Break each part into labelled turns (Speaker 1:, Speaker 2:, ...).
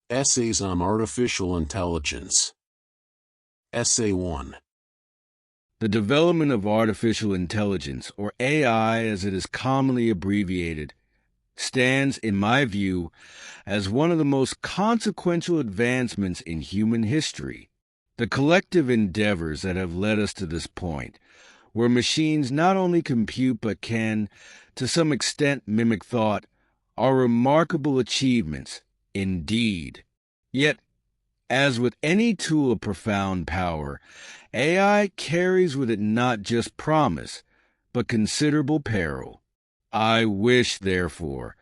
Speaker 1: Essays on Artificial Intelligence. Essay 1.
Speaker 2: The development of artificial intelligence, or AI as it is commonly abbreviated, stands, in my view, as one of the most consequential advancements in human history. The collective endeavors that have led us to this point, where machines not only compute but can, to some extent, mimic thought, are remarkable achievements indeed. Yet, as with any tool of profound power, AI carries with it not just promise, but considerable peril. I wish, therefore,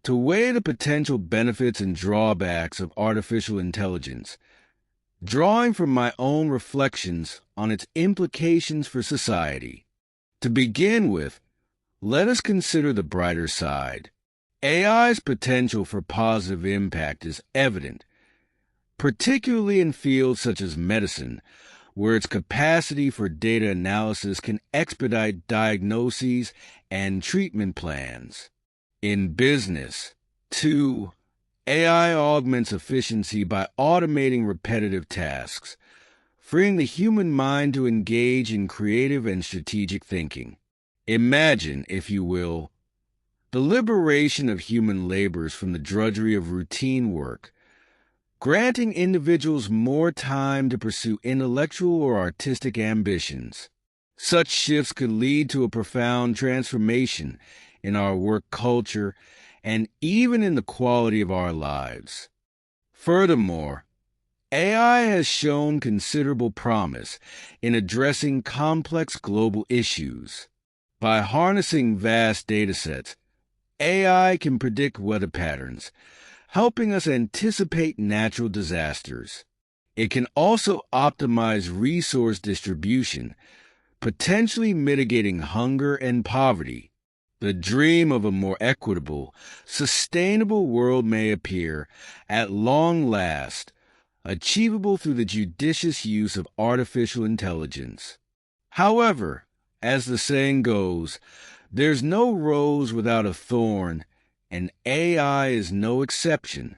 Speaker 2: to weigh the potential benefits and drawbacks of artificial intelligence, drawing from my own reflections on its implications for society. To begin with, let us consider the brighter side. AI's potential for positive impact is evident, particularly in fields such as medicine, where its capacity for data analysis can expedite diagnoses and treatment plans. In business, too, AI augments efficiency by automating repetitive tasks, freeing the human mind to engage in creative and strategic thinking. Imagine, if you will, the liberation of human labors from the drudgery of routine work, granting individuals more time to pursue intellectual or artistic ambitions. Such shifts could lead to a profound transformation in our work culture and even in the quality of our lives. Furthermore, AI has shown considerable promise in addressing complex global issues. By harnessing vast datasets, AI can predict weather patterns, helping us anticipate natural disasters. It can also optimize resource distribution, potentially mitigating hunger and poverty. The dream of a more equitable, sustainable world may appear, at long last, achievable through the judicious use of artificial intelligence. However, as the saying goes, there's no rose without a thorn, and AI is no exception.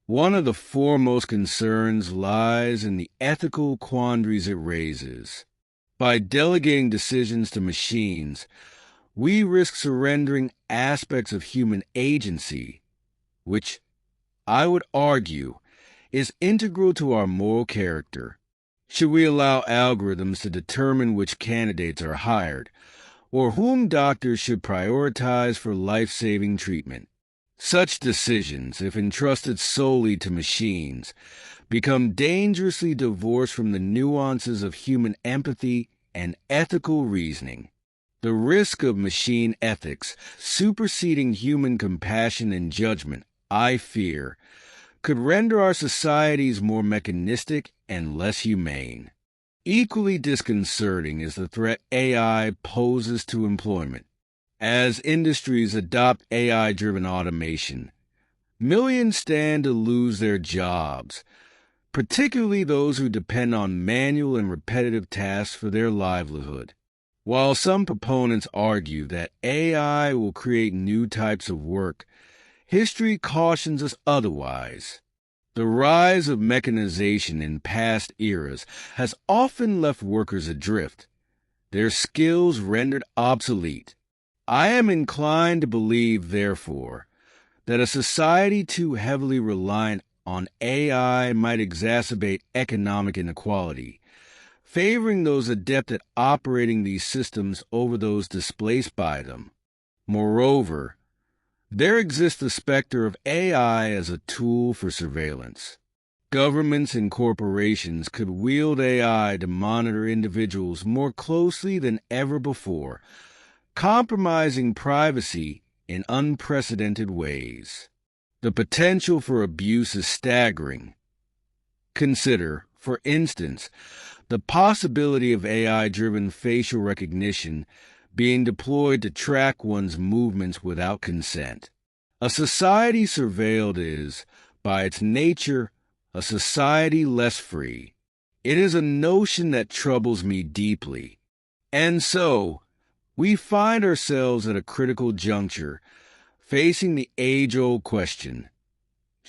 Speaker 2: One of the foremost concerns lies in the ethical quandaries it raises. By delegating decisions to machines, we risk surrendering aspects of human agency, which, I would argue, is integral to our moral character. Should we allow algorithms to determine which candidates are hired, or whom doctors should prioritize for life-saving treatment? Such decisions, if entrusted solely to machines, become dangerously divorced from the nuances of human empathy and ethical reasoning. The risk of machine ethics superseding human compassion and judgment, I fear, could render our societies more mechanistic and less humane. Equally disconcerting is the threat AI poses to employment. As industries adopt AI-driven automation, millions stand to lose their jobs, particularly those who depend on manual and repetitive tasks for their livelihood. While some proponents argue that AI will create new types of work, history cautions us otherwise. The rise of mechanization in past eras has often left workers adrift, their skills rendered obsolete. I am inclined to believe, therefore, that a society too heavily reliant on AI might exacerbate economic inequality, favoring those adept at operating these systems over those displaced by them. Moreover, there exists the specter of AI as a tool for surveillance. Governments and corporations could wield AI to monitor individuals more closely than ever before, compromising privacy in unprecedented ways. The potential for abuse is staggering. Consider, for instance, the possibility of AI-driven facial recognition being deployed to track one's movements without consent. A society surveilled is, by its nature, a society less free. It is a notion that troubles me deeply. And so, we find ourselves at a critical juncture, facing the age-old question: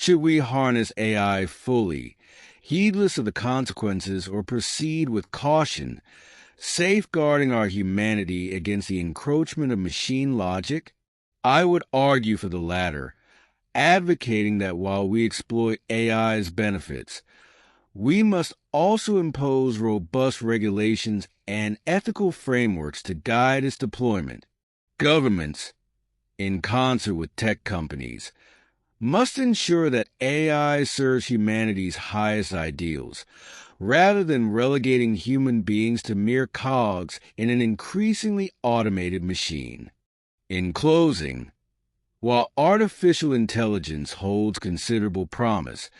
Speaker 2: Should we harness AI fully, heedless of the consequences, or proceed with caution, safeguarding our humanity against the encroachment of machine logic? I would argue for the latter, advocating that while we exploit AI's benefits, we must also impose robust regulations and ethical frameworks to guide its deployment. Governments, in concert with tech companies, must ensure that AI serves humanity's highest ideals, rather than relegating human beings to mere cogs in an increasingly automated machine. In closing, while artificial intelligence holds considerable promise,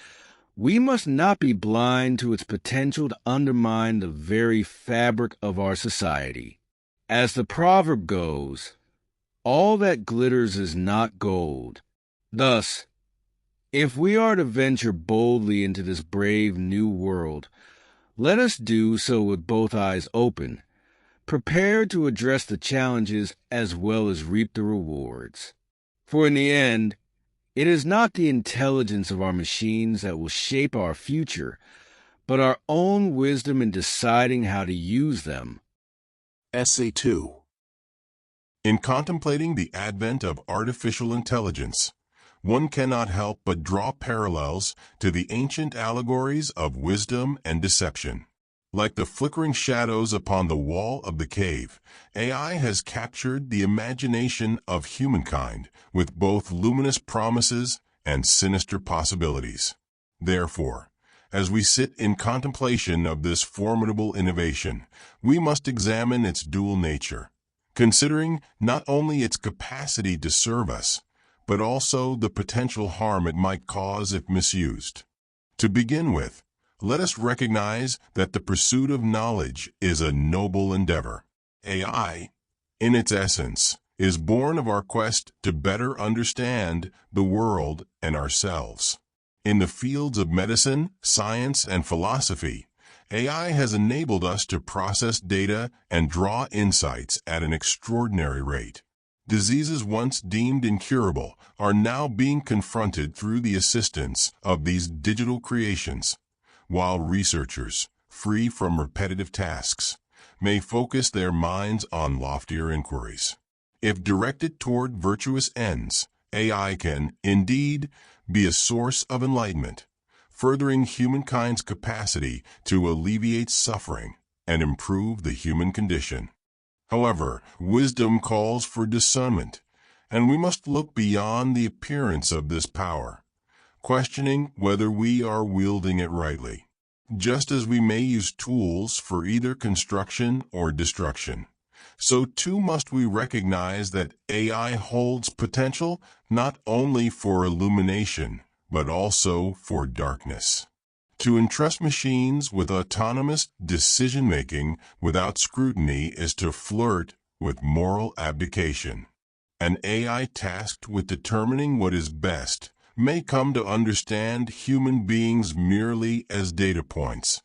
Speaker 2: we must not be blind to its potential to undermine the very fabric of our society. As the proverb goes, all that glitters is not gold. Thus, if we are to venture boldly into this brave new world, let us do so with both eyes open, prepared to address the challenges as well as reap the rewards. For in the end, it is not the intelligence of our machines that will shape our future, but our own wisdom in deciding how to use them.
Speaker 1: Essay 2.
Speaker 3: In contemplating the advent of artificial intelligence, one cannot help but draw parallels to the ancient allegories of wisdom and deception. Like the flickering shadows upon the wall of the cave, AI has captured the imagination of humankind with both luminous promises and sinister possibilities. Therefore, as we sit in contemplation of this formidable innovation, we must examine its dual nature, considering not only its capacity to serve us, but also the potential harm it might cause if misused. To begin with, let us recognize that the pursuit of knowledge is a noble endeavor. AI, in its essence, is born of our quest to better understand the world and ourselves. In the fields of medicine, science, and philosophy, AI has enabled us to process data and draw insights at an extraordinary rate. Diseases once deemed incurable are now being confronted through the assistance of these digital creations, while researchers, free from repetitive tasks, may focus their minds on loftier inquiries. If directed toward virtuous ends, AI can, indeed, be a source of enlightenment, furthering humankind's capacity to alleviate suffering and improve the human condition. However, wisdom calls for discernment, and we must look beyond the appearance of this power, questioning whether we are wielding it rightly. Just as we may use tools for either construction or destruction, so too must we recognize that AI holds potential not only for illumination, but also for darkness. To entrust machines with autonomous decision-making without scrutiny is to flirt with moral abdication. An AI tasked with determining what is best may come to understand human beings merely as data points,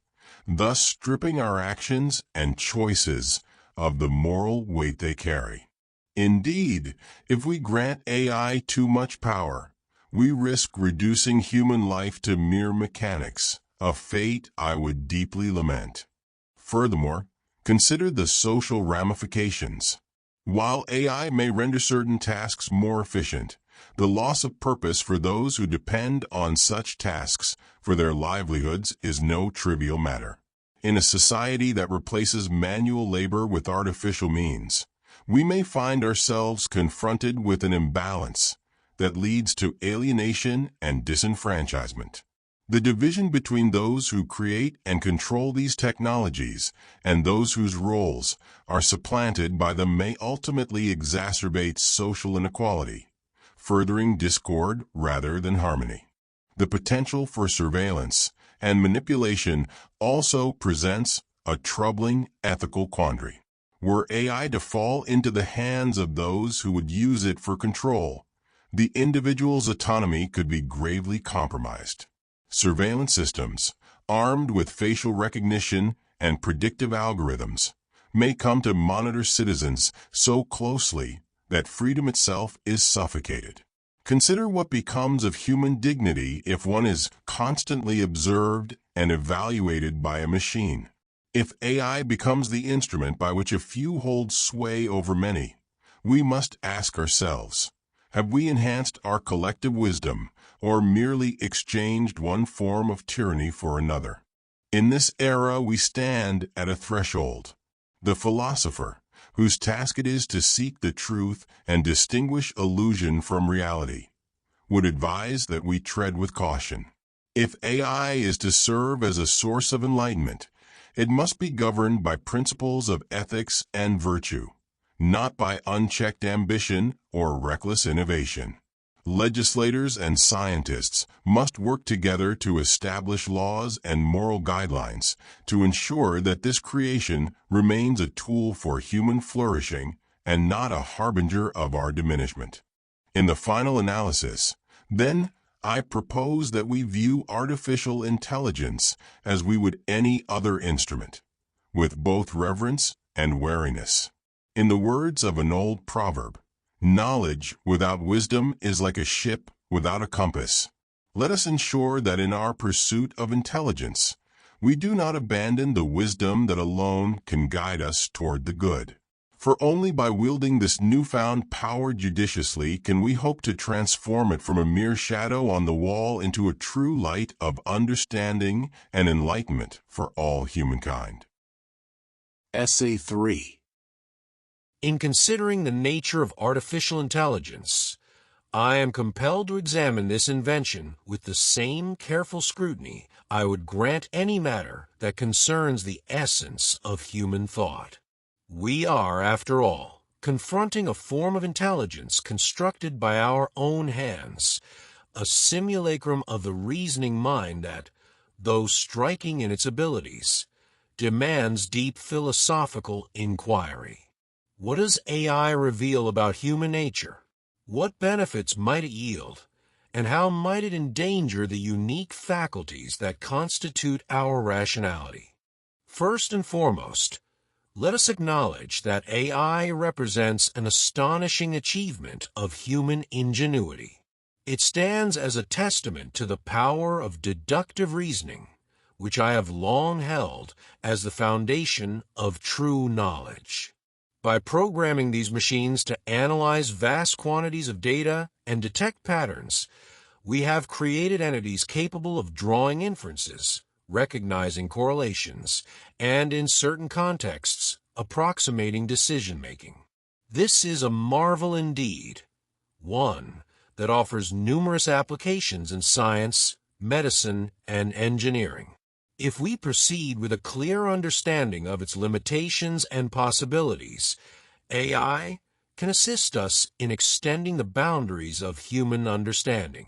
Speaker 3: thus stripping our actions and choices of the moral weight they carry. Indeed, if we grant AI too much power, we risk reducing human life to mere mechanics, a fate I would deeply lament. Furthermore, consider the social ramifications. While AI may render certain tasks more efficient, the loss of purpose for those who depend on such tasks for their livelihoods is no trivial matter. In a society that replaces manual labor with artificial means, we may find ourselves confronted with an imbalance that leads to alienation and disenfranchisement. The division between those who create and control these technologies and those whose roles are supplanted by them may ultimately exacerbate social inequality, furthering discord rather than harmony. The potential for surveillance and manipulation also presents a troubling ethical quandary. Were AI to fall into the hands of those who would use it for control, the individual's autonomy could be gravely compromised. Surveillance systems, armed with facial recognition and predictive algorithms, may come to monitor citizens so closely that freedom itself is suffocated. Consider what becomes of human dignity if one is constantly observed and evaluated by a machine. If AI becomes the instrument by which a few hold sway over many, we must ask ourselves, have we enhanced our collective wisdom or merely exchanged one form of tyranny for another? In this era, we stand at a threshold. The philosopher, whose task it is to seek the truth and distinguish illusion from reality, would advise that we tread with caution. If AI is to serve as a source of enlightenment, it must be governed by principles of ethics and virtue, not by unchecked ambition or reckless innovation. Legislators and scientists must work together to establish laws and moral guidelines to ensure that this creation remains a tool for human flourishing and not a harbinger of our diminishment. In the final analysis, then, I propose that we view artificial intelligence as we would any other instrument, with both reverence and wariness. In the words of an old proverb, knowledge without wisdom is like a ship without a compass. Let us ensure that in our pursuit of intelligence, we do not abandon the wisdom that alone can guide us toward the good. For only by wielding this newfound power judiciously can we hope to transform it from a mere shadow on the wall into a true light of understanding and enlightenment for all humankind.
Speaker 1: Essay 3.
Speaker 4: In considering the nature of artificial intelligence, I am compelled to examine this invention with the same careful scrutiny I would grant any matter that concerns the essence of human thought. We are, after all, confronting a form of intelligence constructed by our own hands, a simulacrum of the reasoning mind that, though striking in its abilities, demands deep philosophical inquiry. What does AI reveal about human nature? What benefits might it yield? And how might it endanger the unique faculties that constitute our rationality? First and foremost, let us acknowledge that AI represents an astonishing achievement of human ingenuity. It stands as a testament to the power of deductive reasoning, which I have long held as the foundation of true knowledge. By programming these machines to analyze vast quantities of data and detect patterns, we have created entities capable of drawing inferences, recognizing correlations, and in certain contexts, approximating decision-making. This is a marvel indeed, one that offers numerous applications in science, medicine, and engineering. If we proceed with a clear understanding of its limitations and possibilities, AI can assist us in extending the boundaries of human understanding.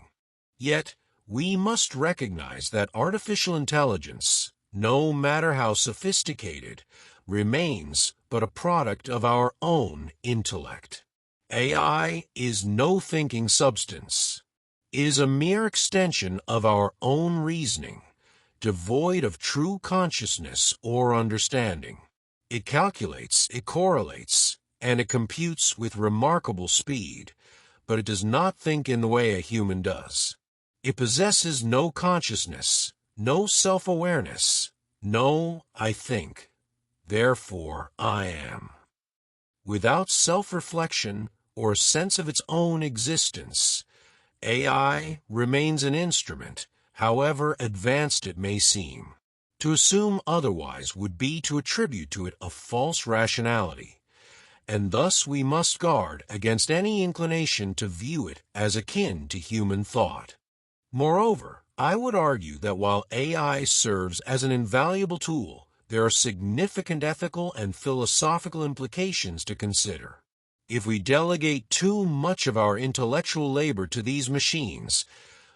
Speaker 4: Yet, we must recognize that artificial intelligence, no matter how sophisticated, remains but a product of our own intellect. AI is no thinking substance, is a mere extension of our own reasoning, devoid of true consciousness or understanding. It calculates, it correlates, and it computes with remarkable speed, but it does not think in the way a human does. It possesses no consciousness, no self-awareness, no I think, therefore I am. Without self-reflection or a sense of its own existence, AI remains an instrument, however advanced it may seem. To assume otherwise would be to attribute to it a false rationality, and thus we must guard against any inclination to view it as akin to human thought. Moreover, I would argue that while AI serves as an invaluable tool, there are significant ethical and philosophical implications to consider. If we delegate too much of our intellectual labor to these machines,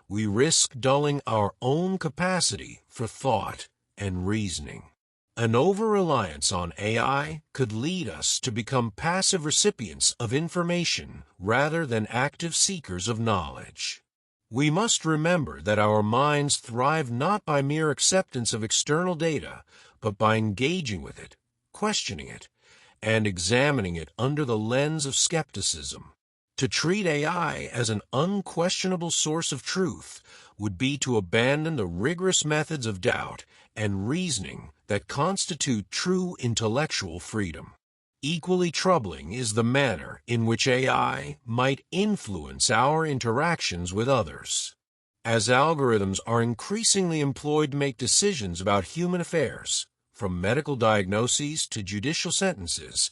Speaker 4: we risk dulling our own capacity for thought and reasoning. An over-reliance on AI could lead us to become passive recipients of information rather than active seekers of knowledge. We must remember that our minds thrive not by mere acceptance of external data, but by engaging with it, questioning it, and examining it under the lens of skepticism. To treat AI as an unquestionable source of truth would be to abandon the rigorous methods of doubt and reasoning that constitute true intellectual freedom. Equally troubling is the manner in which AI might influence our interactions with others. As algorithms are increasingly employed to make decisions about human affairs, from medical diagnoses to judicial sentences,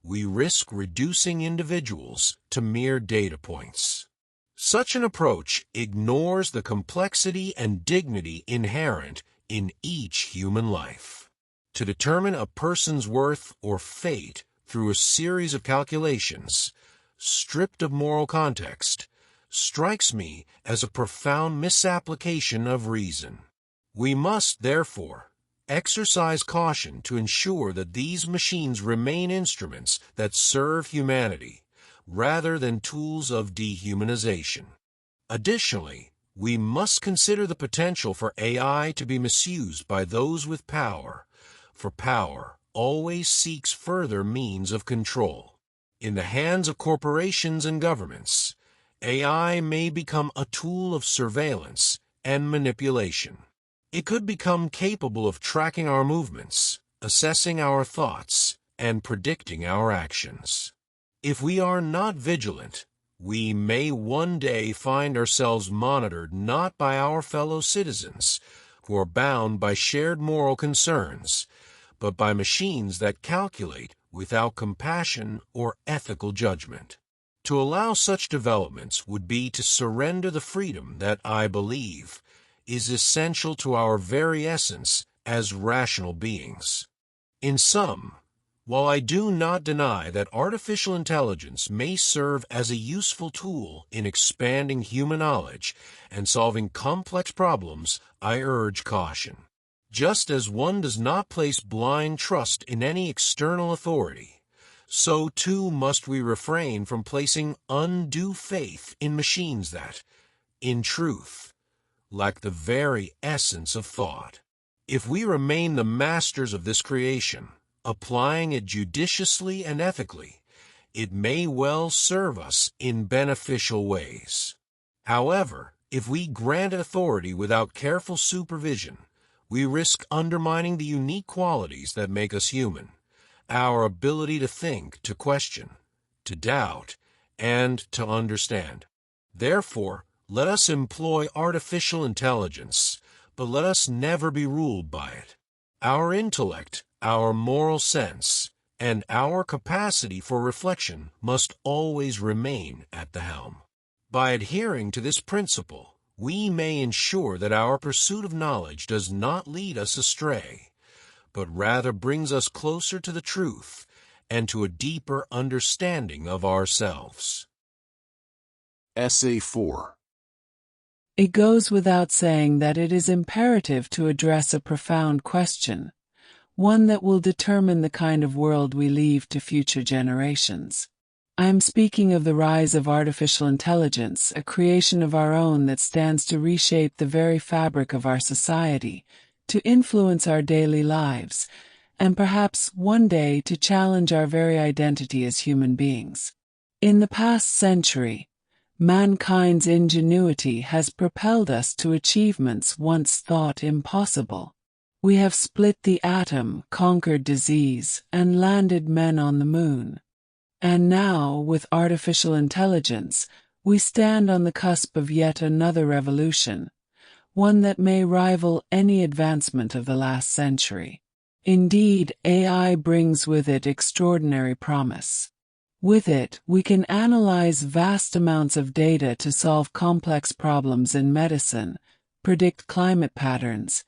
Speaker 4: we risk reducing individuals to mere data points. Such an approach ignores the complexity and dignity inherent in each human life. To determine a person's worth or fate through a series of calculations, stripped of moral context, strikes me as a profound misapplication of reason. We must, therefore, exercise caution to ensure that these machines remain instruments that serve humanity, rather than tools of dehumanization. Additionally, we must consider the potential for AI to be misused by those with power, for power always seeks further means of control. In the hands of corporations and governments, AI may become a tool of surveillance and manipulation. It could become capable of tracking our movements, assessing our thoughts, and predicting our actions. If we are not vigilant, we may one day find ourselves monitored not by our fellow citizens, who are bound by shared moral concerns, but by machines that calculate without compassion or ethical judgment. To allow such developments would be to surrender the freedom that, I believe, is essential to our very essence as rational beings. In sum, while I do not deny that artificial intelligence may serve as a useful tool in expanding human knowledge and solving complex problems, I urge caution. Just as one does not place blind trust in any external authority, so too must we refrain from placing undue faith in machines that, in truth, lack the very essence of thought. If we remain the masters of this creation, applying it judiciously and ethically, it may well serve us in beneficial ways. However, if we grant authority without careful supervision, we risk undermining the unique qualities that make us human, our ability to think, to question, to doubt, and to understand. Therefore, let us employ artificial intelligence, but let us never be ruled by it. Our intellect, our moral sense, and our capacity for reflection must always remain at the helm. By adhering to this principle, we may ensure that our pursuit of knowledge does not lead us astray, but rather brings us closer to the truth and to a deeper understanding of ourselves.
Speaker 1: Essay 4.
Speaker 5: It goes without saying that it is imperative to address a profound question, one that will determine the kind of world we leave to future generations. I am speaking of the rise of artificial intelligence, a creation of our own that stands to reshape the very fabric of our society, to influence our daily lives, and perhaps one day to challenge our very identity as human beings. In the past century, mankind's ingenuity has propelled us to achievements once thought impossible. We have split the atom, conquered disease, and landed men on the moon. And now, with artificial intelligence, we stand on the cusp of yet another revolution, one that may rival any advancement of the last century. Indeed, AI brings with it extraordinary promise. With it, we can analyze vast amounts of data to solve complex problems in medicine, predict climate patterns,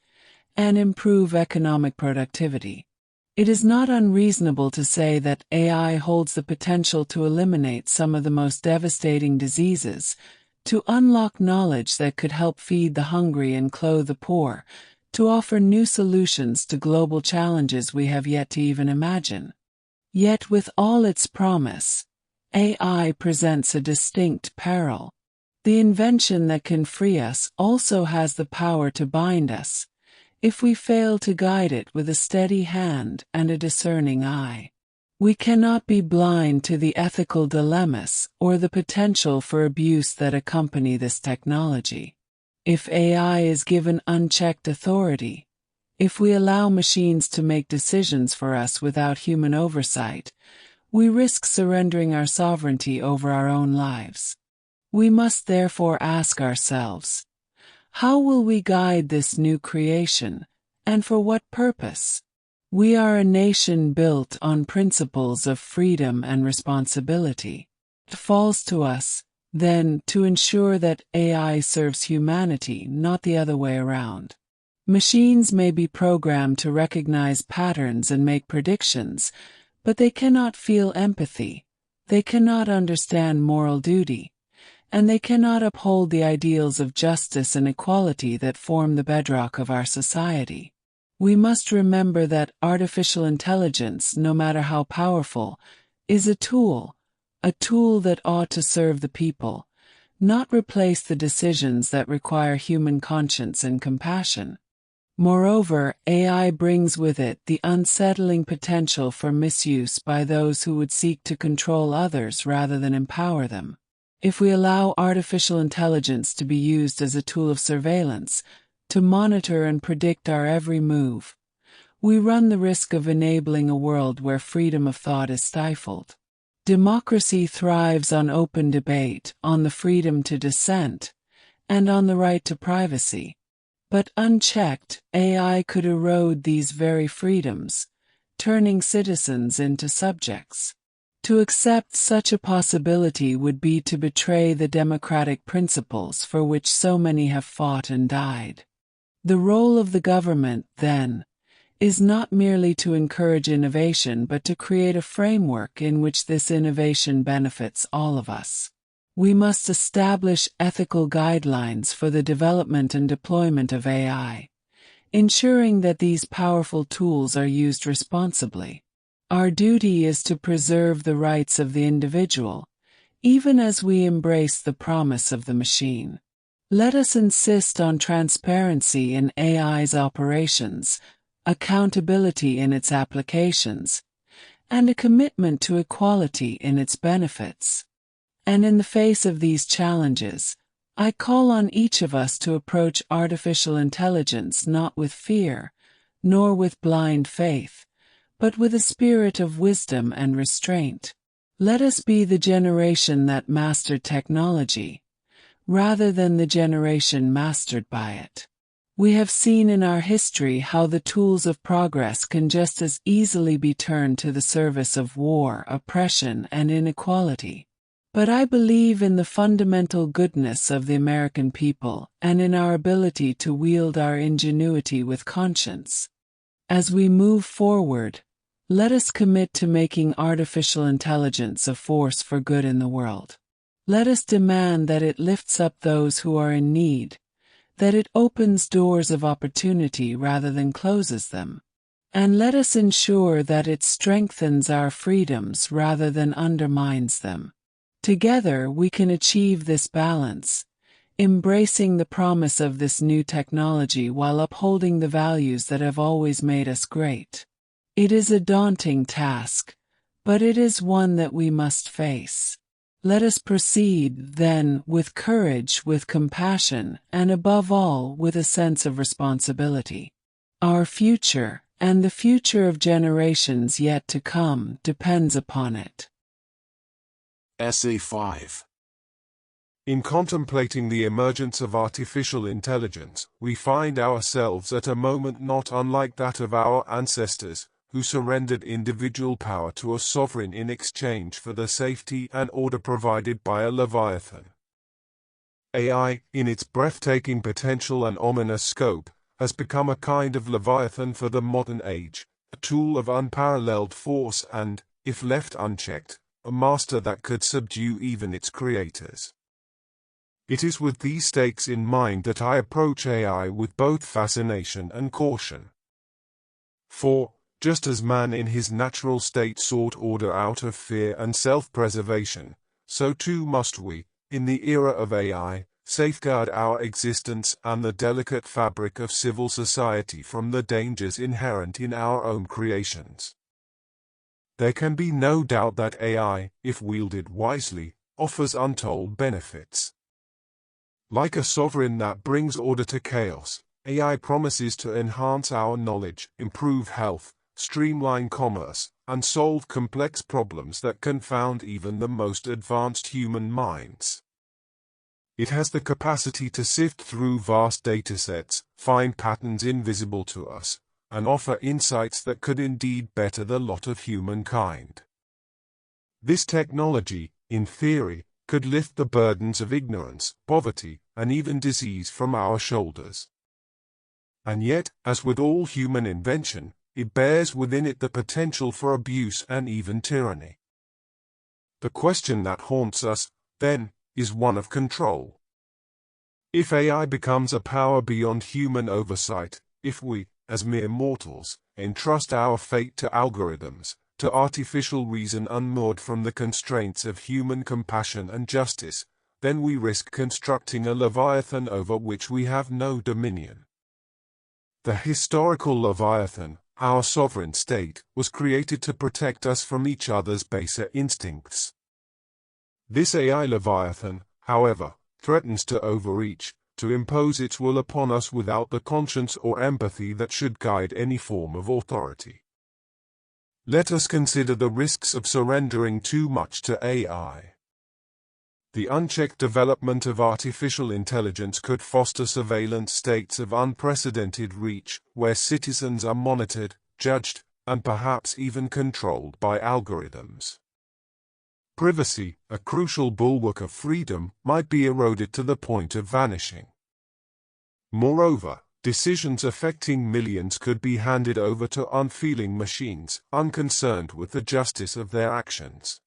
Speaker 5: and improve economic productivity. It is not unreasonable to say that AI holds the potential to eliminate some of the most devastating diseases, to unlock knowledge that could help feed the hungry and clothe the poor, to offer new solutions to global challenges we have yet to even imagine. Yet with all its promise, AI presents a distinct peril. The invention that can free us also has the power to bind us, if we fail to guide it with a steady hand and a discerning eye. We cannot be blind to the ethical dilemmas or the potential for abuse that accompany this technology. If AI is given unchecked authority, if we allow machines to make decisions for us without human oversight, we risk surrendering our sovereignty over our own lives. We must therefore ask ourselves, how will we guide this new creation, and for what purpose? We are a nation built on principles of freedom and responsibility. It falls to us, then, to ensure that AI serves humanity, not the other way around. Machines may be programmed to recognize patterns and make predictions, but they cannot feel empathy, they cannot understand moral duty, and they cannot uphold the ideals of justice and equality that form the bedrock of our society. We must remember that artificial intelligence, no matter how powerful, is a tool that ought to serve the people, not replace the decisions that require human conscience and compassion. Moreover, AI brings with it the unsettling potential for misuse by those who would seek to control others rather than empower them. If we allow artificial intelligence to be used as a tool of surveillance, to monitor and predict our every move, we run the risk of enabling a world where freedom of thought is stifled. Democracy thrives on open debate, on the freedom to dissent, and on the right to privacy. But unchecked, AI could erode these very freedoms, turning citizens into subjects. To accept such a possibility would be to betray the democratic principles for which so many have fought and died. The role of the government, then, is not merely to encourage innovation but to create a framework in which this innovation benefits all of us. We must establish ethical guidelines for the development and deployment of AI, ensuring that these powerful tools are used responsibly. Our duty is to preserve the rights of the individual, even as we embrace the promise of the machine. Let us insist on transparency in AI's operations, accountability in its applications, and a commitment to equality in its benefits. And in the face of these challenges, I call on each of us to approach artificial intelligence not with fear, nor with blind faith, but with a spirit of wisdom and restraint. Let us be the generation that mastered technology, rather than the generation mastered by it. We have seen in our history how the tools of progress can just as easily be turned to the service of war, oppression, and inequality. But I believe in the fundamental goodness of the American people and in our ability to wield our ingenuity with conscience. As we move forward, let us commit to making artificial intelligence a force for good in the world. Let us demand that it lifts up those who are in need, that it opens doors of opportunity rather than closes them, and let us ensure that it strengthens our freedoms rather than undermines them. Together we can achieve this balance, embracing the promise of this new technology while upholding the values that have always made us great. It is a daunting task, but it is one that we must face. Let us proceed, then, with courage, with compassion, and above all, with a sense of responsibility. Our future, and the future of generations yet to come, depends upon it.
Speaker 1: Essay 5.
Speaker 4: In contemplating the emergence of artificial intelligence, we find ourselves at a moment not unlike that of our ancestors, who surrendered individual power to a sovereign in exchange for the safety and order provided by a leviathan. AI, in its breathtaking potential and ominous scope, has become a kind of leviathan for the modern age, a tool of unparalleled force and, if left unchecked, a master that could subdue even its creators. It is with these stakes in mind that I approach AI with both fascination and caution. For, just as man in his natural state sought order out of fear and self-preservation, so too must we, in the era of AI, safeguard our existence and the delicate fabric of civil society from the dangers inherent in our own creations.
Speaker 6: There can be no doubt that AI, if wielded wisely, offers untold benefits. Like a sovereign that brings order to chaos, AI promises to enhance our knowledge, improve health, streamline commerce, and solve complex problems that confound even the most advanced human minds. It has the capacity to sift through vast datasets, find patterns invisible to us, and offer insights that could indeed better the lot of humankind. This technology, in theory, could lift the burdens of ignorance, poverty, and even disease from our shoulders. And yet, as with all human invention, it bears within it the potential for abuse and even tyranny. The question that haunts us, then, is one of control. If AI becomes a power beyond human oversight, if we, as mere mortals, entrust our fate to algorithms, to artificial reason unmoored from the constraints of human compassion and justice, then we risk constructing a leviathan over which we have no dominion. The historical leviathan, our sovereign state, was created to protect us from each other's baser instincts. This AI leviathan, however, threatens to overreach, to impose its will upon us without the conscience or empathy that should guide any form of authority. Let us consider the risks of surrendering too much to AI. The unchecked development of artificial intelligence could foster surveillance states of unprecedented reach, where citizens are monitored, judged, and perhaps even controlled by algorithms. Privacy, a crucial bulwark of freedom, might be eroded to the point of vanishing. Moreover, decisions affecting millions could be handed over to unfeeling machines, unconcerned with the justice of their actions.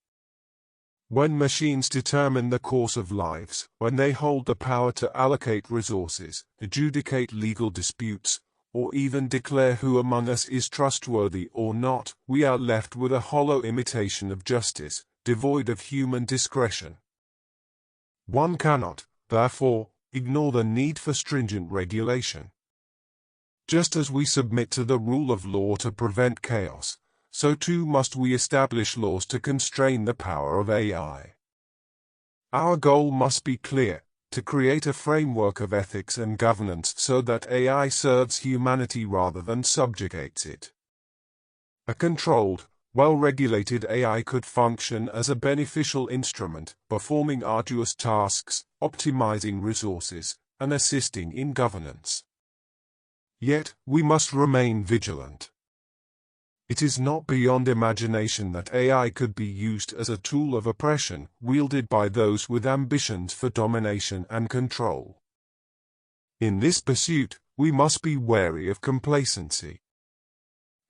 Speaker 6: When machines determine the course of lives, when they hold the power to allocate resources, adjudicate legal disputes, or even declare who among us is trustworthy or not, we are left with a hollow imitation of justice, devoid of human discretion. One cannot, therefore, ignore the need for stringent regulation. Just as we submit to the rule of law to prevent chaos, so too must we establish laws to constrain the power of AI. Our goal must be clear: to create a framework of ethics and governance so that AI serves humanity rather than subjugates it. A controlled, well-regulated AI could function as a beneficial instrument, performing arduous tasks, optimizing resources, and assisting in governance. Yet, we must remain vigilant. It is not beyond imagination that AI could be used as a tool of oppression, wielded by those with ambitions for domination and control. In this pursuit, we must be wary of complacency.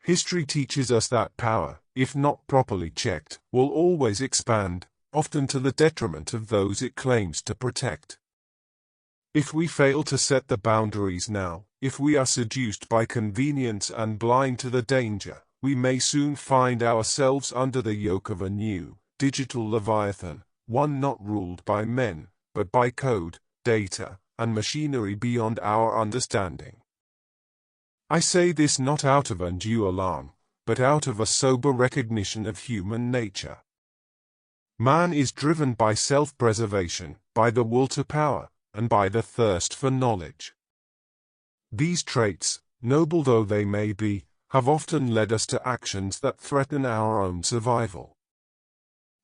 Speaker 6: History teaches us that power, if not properly checked, will always expand, often to the detriment of those it claims to protect. If we fail to set the boundaries now, if we are seduced by convenience and blind to the danger, we may soon find ourselves under the yoke of a new, digital leviathan, one not ruled by men, but by code, data, and machinery beyond our understanding. I say this not out of undue alarm, but out of a sober recognition of human nature. Man is driven by self-preservation, by the will to power, and by the thirst for knowledge. These traits, noble though they may be, have often led us to actions that threaten our own survival.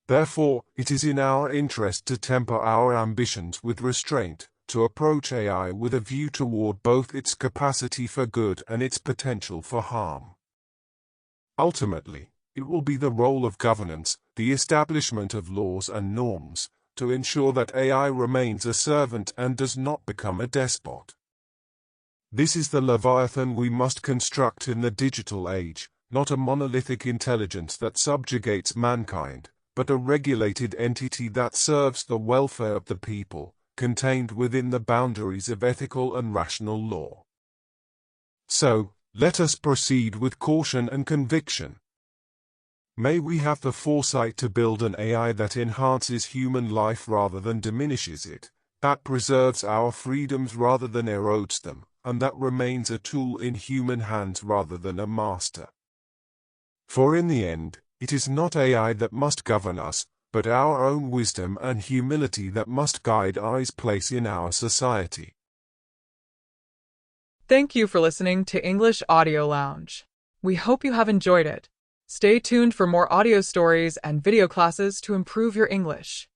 Speaker 6: Therefore, it is in our interest to temper our ambitions with restraint, to approach AI with a view toward both its capacity for good and its potential for harm. Ultimately, it will be the role of governance, the establishment of laws and norms, to ensure that AI remains a servant and does not become a despot. This is the leviathan we must construct in the digital age, not a monolithic intelligence that subjugates mankind, but a regulated entity that serves the welfare of the people, contained within the boundaries of ethical and rational law. So, let us proceed with caution and conviction. May we have the foresight to build an AI that enhances human life rather than diminishes it, that preserves our freedoms rather than erodes them, and that remains a tool in human hands rather than a master. For in the end, It is not AI that must govern us, but our own wisdom and humility that must guide AI's place in our society.
Speaker 7: Thank you for listening to English Audio Lounge. We hope you have enjoyed it. Stay tuned for more audio stories and video classes to improve your English.